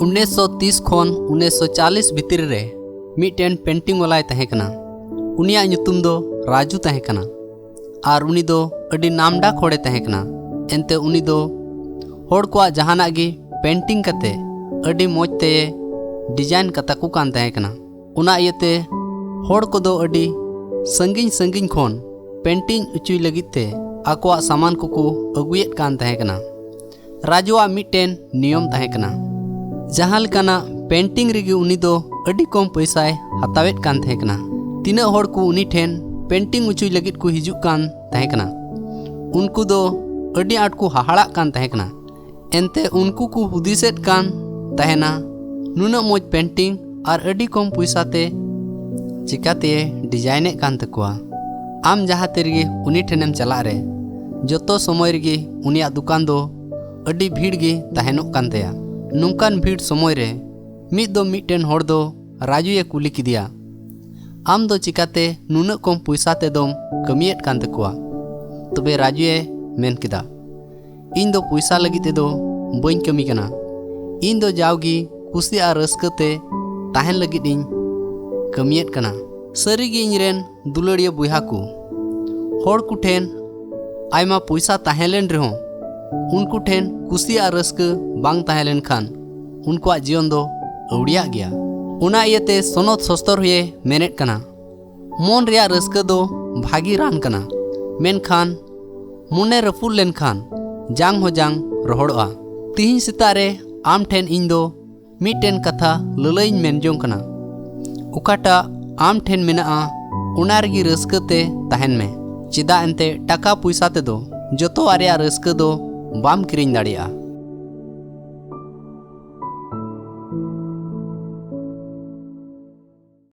1930 खन 1940 भितर रे मिटन पेंटिंग वालाय तहे कना। उनिया ᱧᱩᱛᱩᱢ दो राजू तहे कना और उनी दो अडी नामडाक होड़े तहे कना। एनते उनी दो होड़ को जहाना गी पेंटिंग कते अडी मोजते डिजाइन कता को कान तहे कना। उना इयते होड़ को दो अडी संगिन संगिन खन पेंटिंग उचुई लगिते आकोआ सामान को अगुयेत कान तहे कना। राजुआ मिटन नियम तहे कना जहां लेकाना पेंटिंग रिगी उनी दो अडी कम पैसाय हतावेत कान तहे कना। तीना होड़ को उनी ठेन पेंटिंग उचुई लगित को हिजुक कान तहे कना। उनको दो अडी आट को हाहाड़ा कान तहे कना। एनते उनको को हुदिसेत कान तहेना नुना मोज पेंटिंग और अडी कम पैसाते चिकाते डिजाइने कान तकुआ। आम जहाँ तेरगे उनी ठेनेम चला रे जोतो समय रेगे उनिया दुकान दो अडी भीड़ गे तहेनो कान तया। नुकान भीड़ समय रे मिद दो मिटन होड़ दो राजुए कुली किदिया आम दो चिकाते नुना कम पैसा ते दोम कमियत कान तकुआ। तबे राजुए मेन किदा इन दो पैसा लगी ते दो बइन कमी कना। इन दो जावगी कुसी आ रस्कते ताहेन लगी इन कमियत कना। सरीगे इनरेन दुलड़िया बुहा को होड़ को ठेन आयमा पैसा ताहेलेन रेहों उनको ठेन कुसी आ रस्क बांग ताहेलेन खान उनको जीवन दो अवड़िया गया। उना इयते सोनत सस्तर हुए मेनेट कना। मन रिया रस्क दो भागी रान कना। मेन खान मुने रफुल लेन खान जांग हो जांग रोहड़ोआ। तिहिं सितारे आम ठेन इन दो मिटन कथा ललैन मेन जोंग कना। उकाटा आम ठेन मेना उना रगी रस्कते ताहेन में चिदा एनते टाका पैसा ते दो जोतो आरिया रस्क दो बाम किरिंग दाड़िया।